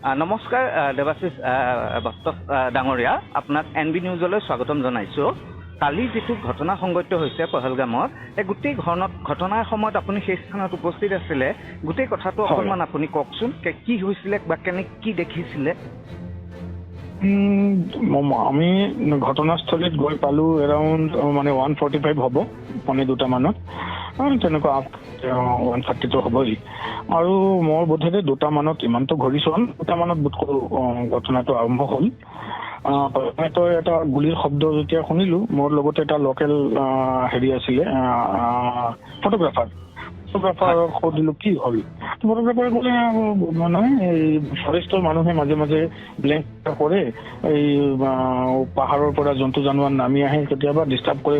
নমস্কাৰ দেৱাশিষ বস্ত ডাঙৰীয়া, আপোনাক NB নিউজলৈ স্বাগতম জনাইছোঁ। কালি যিটো ঘটনা সংঘটিত হৈছে পহলগামত, এই গোটেই ঘটনাৰ সময়ত আপুনি সেই স্থানত উপস্থিত আছিলে। গোটেই কথাটো অকণমান আপুনি কওকচোন, কি হৈছিলে বা কি দেখিছিলে? আমি ঘটনাস্থলীত গৈ পালোঁ এৰাউণ্ড 1:45 হ'ব, 2টা মানত। তেনেকুৱা 1:30 হ'বই। আৰু মোৰ বোধেৰে 2টা মানত, ইমানটো ঘড়ী চোৱা 2টা মানত বোধ কৰোঁ ঘটনাটো আৰম্ভ হ'ল। প্ৰথমে এটা গুলীৰ শব্দ যেতিয়া শুনিলোঁ, মোৰ লগতে এটা লোকেল আছিলে ফটোগ্ৰাফাৰ সুধিলোঁ কি হ'ল। ফটোগ্ৰাফাৰে ক'লে এই ফৰেষ্টৰ মানুহে মাজে মাজে ব্লেংক কৰে, এই পাহাৰৰ পৰা জন্তু জানোৱাৰ নামি আহে, কেতিয়াবা ডিষ্টাৰ্ব কৰে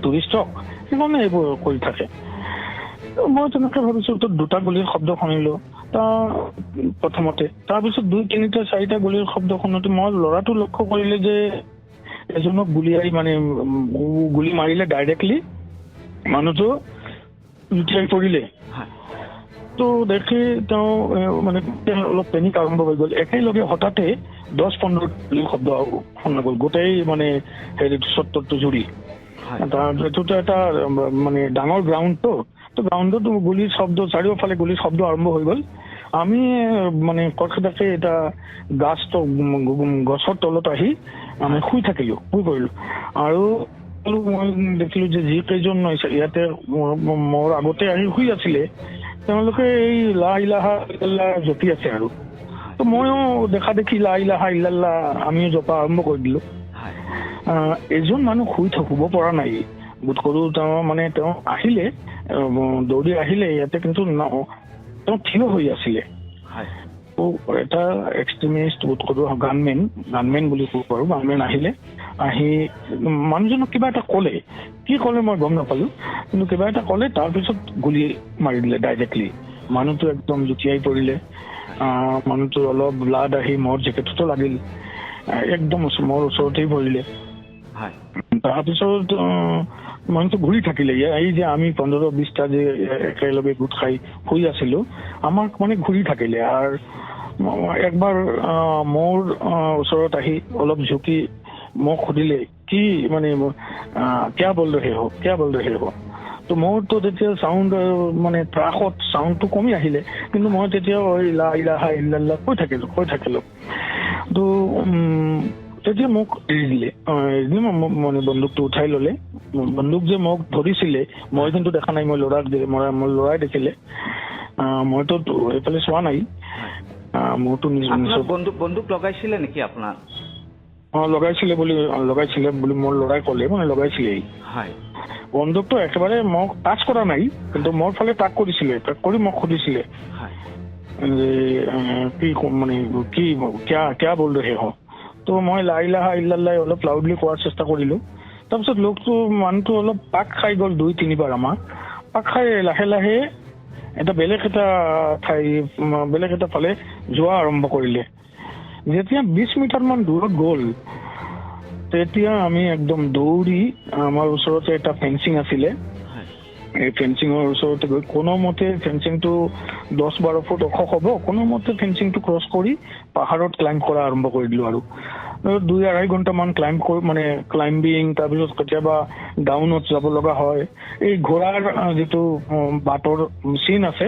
টুৰিষ্টক, সেইকাৰণে এইবোৰ কৰি থাকে। মই তেনেকৈ ভাবিছোঁ। 2টা গুলীৰ শব্দ শুনিলোঁ প্ৰথমতে। তাৰপিছত 2, 3, 4টা গুলীৰ শব্দ শুনোতে মই ল'ৰাটো লক্ষ্য কৰিলে যে এজনক গুলী মাৰিলে ডাইৰেক্টলি, মানুহটো লুটিয়াই পৰিলে। তো দেখি তেওঁ অলপ পেনিক আৰম্ভ হৈ গ'ল। একেলগে হঠাতে 10-15 গুলীৰ শব্দ শুনা গ'ল, গোটেই চত্বৰটো জুৰি। এইটোতো এটা ডাঙৰ গ্ৰাউণ্ডটো, গ্ৰাউণ্ডত গুলীৰ শব্দ, চাৰিওফালে গুলীৰ শব্দ আৰম্ভ হৈ গ'ল। আমি কৰ্কটাকে এটা গছৰ তলত আহি আমি শুই পৰিলোঁ। আৰু মই দেখিলোঁ যে যিকেইজন ইয়াতে মোৰ আগতে আহি শুই আছিলে, তেওঁলোকে এই লা ইলাহা ইল্লাল্লাহ জপি আছে। আৰু তো ময়ো দেখা দেখি লা ইলাহা ইল্লাল্লাহ আমিও জপা আৰম্ভ কৰি দিলোঁ। এজন মানুহ শুব পৰা নাই বোধ কৰোঁ। তেওঁ আহিলে, দৌৰি আহিলে ইয়াতে, কিন্তু তেওঁ থিয় হৈ আছিলে। এটা এক্সট্ৰিমিষ্ট বোধ কৰোঁ, গানমেন বুলি ক'ব পাৰোঁ। গানমেন আহিলে, আহি মানুহজনক কিবা এটা ক'লে, কি ক'লে মই গম নাপালোঁ, কিন্তু কিবা এটা ক'লে। তাৰপিছত গুলি মাৰি দিলে ডাইৰেক্টলি। মানুহটো একদম জুতিয়াই পৰিলে। মানুহটোৰ অলপ ব্লাড আহি মোৰ জেকেটতো লাগিল, একদম মোৰ ওচৰতেই পৰিলে। তাৰপিছত মানুহটো ঘূৰি থাকিলে। এই যে আমি 15-20টা যে একেলগে গোট খাই শুই আছিলোঁ, আমাক ঘূৰি থাকিলে। আৰু একবাৰ মোৰ ওচৰত আহি অলপ ঝুঁকি মোক সুধিলে, কি কিয়া বল ৰহে হো। তো মোৰতো তেতিয়া চাউণ্ড ট্ৰাকত চাউণ্ডটো কমি আহিলে, কিন্তু মই তেতিয়া লা ইলাহা ইল্লাল্লাহ কৈ থাকিলোঁ। তো তেতিয়া মোক এৰি দিলে। বন্দুকটো উঠাই ল'লে। বন্দুক যে মোক ধৰিছিলে মই কিন্তু দেখা নাই, মোৰ ল'ৰাই দেখিলে। মইতো এইফালে চোৱা নাই। মোৰতো বন্দুক লগাইছিলে নেকি আপোনাৰ? লগাইছিলে বুলি মোৰ ল'ৰাই ক'লে, লগাইছিলেই। বন্দুকটো একেবাৰে মোক টাচ কৰা নাই, কিন্তু মোৰ ফালে টাক কৰি মোক সুধিছিলে যে কি কিয়া বল ৰহে হো। তো মই লা ইলাহা ইল্লাল্লাহ অলপ লাউডলি কোৱাৰ চেষ্টা কৰিলোঁ। তাৰপিছত মানুহটো অলপ পাক খাই গ'ল 2-3 বাৰ। আমাক পাক খাই লাহে লাহে বেলেগ এটা ফালে যোৱা আৰম্ভ কৰিলে। যেতিয়া 20 মিটাৰমান দূৰত গ'ল, তেতিয়া আমি একদম দৌৰি, আমাৰ ওচৰতে এটা ফেঞ্চিং আছিলে, এই ফেঞ্চিঙৰ ওচৰতে গৈ কোনোমতে ফেঞ্চিংটো 10-12 ফুট ওখ হ'ব, কোনোমতে ফেঞ্চিংটো ক্ৰছ কৰি পাহাৰত ক্লাইম্ব কৰা আৰম্ভ কৰি দিলোঁ। আৰু 2-2.5 ঘণ্টামান ক্লাইম্বিং, তাৰপিছত কেতিয়াবা ডাউনত যাব লগা হয়। এই ঘোঁৰাৰ যিটো বাটৰ চিন আছে,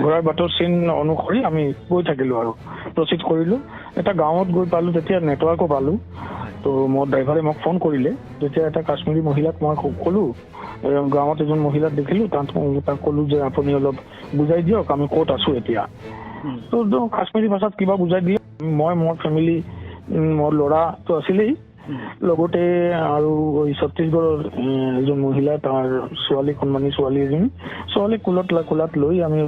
ঘোঁৰাৰ বাটৰ চিন অনুসৰি আমি গৈ থাকিলোঁ আৰু প্ৰচিড কৰিলোঁ। এটা গাঁৱত গৈ পালোঁ, তেতিয়া নেটৱৰ্কো পালোঁ। তো মোৰ ড্ৰাইভাৰে মোক ফোন কৰিলে। তেতিয়া এটা কাশ্মীৰী মহিলাক মই ক'লোঁ, গাঁৱত এজন মহিলাক দেখিলোঁ, তাক ক'লোঁ যে আপুনি অলপ বুজাই দিয়ক আমি ক'ত আছোঁ এতিয়া। তো কাশ্মীৰী ভাষাত কিবা বুজাই দিলে। মই, মোৰ ফেমিলি, মোৰ ল'ৰাটো আছিলেই, লগতে আৰু ছত্তীশগড়ৰ এজন মহিলা, তাৰ কণমানি ছোৱালী এজনী, কোলাত লৈ আমি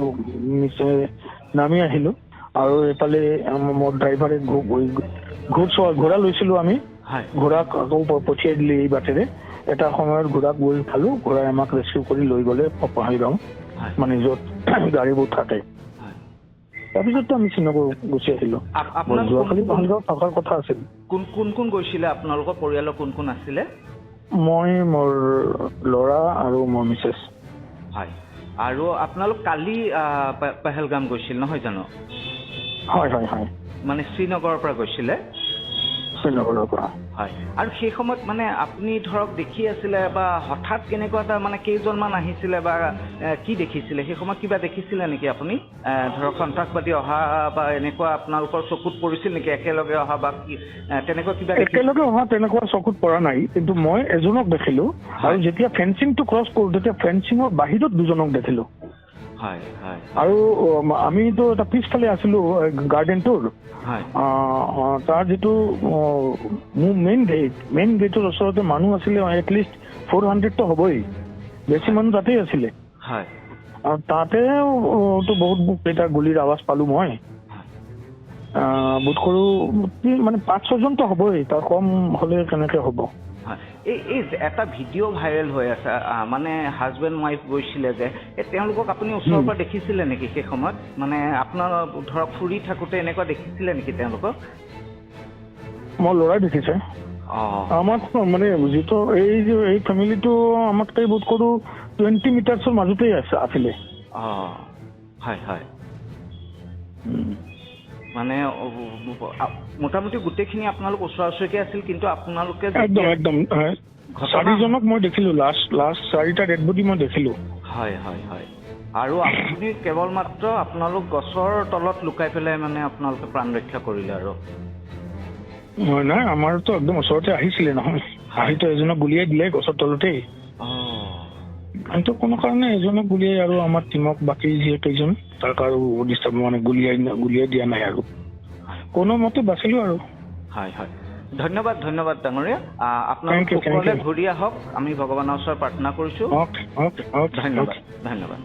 নামি আহিলোঁ। আৰু এইফালে মোৰ ড্ৰাইভাৰে ঘোঁৰা লৈছিলোঁ আমি, ঘোঁৰাক আকৌ পঠিয়াই দিলে এই বাটেৰে। এটা সময়ত ঘোঁৰাক গৈ পালোঁ, ঘোঁৰাই আমাক ৰেস্কিউ কৰি লৈ গ'লে পহলগাম, য'ত গাড়ীবোৰ থাকে। তাৰপিছতো আমি শ্ৰীনগৰ গুচি আহিলোঁ। যোৱাকালি পহলগাঁও থকাৰ কথা আছিল। কোন গৈছিলে? আপোনালোকৰ পৰিয়ালৰ কোন কোন আছিলে? মই, মোৰ ল'ৰা আৰু মোৰ মিছেছ। আৰু আপোনালোক কালি পহলগাম গৈছিল নহয় জানো? হয়। মানে শ্ৰীনগৰৰ পৰা গৈছিলে শ্ৰীনগৰৰ পৰা। হয়, আৰু সেই সময়ত মানে আপুনি ধৰক দেখি আছিলে বা হঠাৎ কেনেকুৱা এটা মানে কেইজনমান আহিছিলে বা কি দেখিছিলে সেই সময়ত কিবা দেখিছিলে নেকি আপুনি ধৰক সন্ত্ৰাসবাদী অহা বা এনেকুৱা আপোনালোকৰ চকুত পৰিছিল নেকি একেলগে অহা বা কি তেনেকুৱা কিবা একেলগে অহা তেনেকুৱা চকুত পৰা নাই, কিন্তু মই এজনক দেখিলো আৰু যেতিয়া ফেন্সিংটো ক্ৰছ কৰো তেতিয়া ফেন্সিঙৰ বাহিৰত দুজনক দেখিলো। হয় হয়, আৰু আমিতো এটা পিছফালে আছিলো গাৰ্ডেনটোৰ, হয় তাৰ যিটো মোৰ মেইন গেটৰ ওচৰতে মানুহ আছিলে এটলিষ্ট 400টো হ'বই, বেছি মানুহ তাতেই আছিলে। হয়, আৰু তাতেতো বহুত কেইটা গুলিৰ আৱাজ পালো মই। বোধ কৰো মানে 5-6জনতো হ'বই, তাৰ কম হলে কেনেকে হ'ব। এই এটা ভিডিঅ' ভাইৰেল হৈ আছে মানে হাজবেণ্ড ৱাইফ গৈছিলে যে তেওঁলোকক আপুনি ওচৰৰ পৰা দেখিছিলে নেকি সেই সময়ত? মানে আপোনাৰ ধৰক ফুৰি থাকোতে এনেকুৱা দেখিছিলে নেকি তেওঁলোকক? মোৰ ল'ৰাই দেখিছে। আমাক মানে যিটো এই ফেমিলিটো আমাতকে বোধ কৰো 20 মিটাৰ্ছৰ মাজতেই আছিলে। হয় হয়, মানে মোটামুটি গোটেইখিনি আপোনালোক ওচৰা ওচৰিকে আছিল, কিন্তু আপোনালোকে একদম 4জনক মই দেখিলো, লাষ্ট 4টা ডেড বডি মই দেখিলো। হয় হয় হয়, আৰু আপুনি কেৱল মাত্ৰ আপোনালোক গছৰ তলত লুকাই পেলাই মানে আপোনালোকে প্ৰাণ ৰক্ষা কৰিলে আৰু? নাই, আমাৰতো একদম ওচৰতে আহিছিলে নহয়, আহিতো এজনক গুলিয়াই দিলে গছৰ তলতেই। কিন্তু কোনো কাৰণে এজনক গুলিয়াই আৰু আমাৰ টিমক বাকী কেইজন তাক আৰু ডিষ্টাৰ্ব মানে গুলিয়াই দিয়া নাই আৰু কোনো মতে বাচিলো আৰু। হয় হয়, ধন্যবাদ ডাঙৰীয়া, আপোনালোক সকলোৱে ঘূৰি আহক, আমি ভগৱানৰ ওচৰত প্ৰাৰ্থনা কৰিছো। ধন্যবাদ।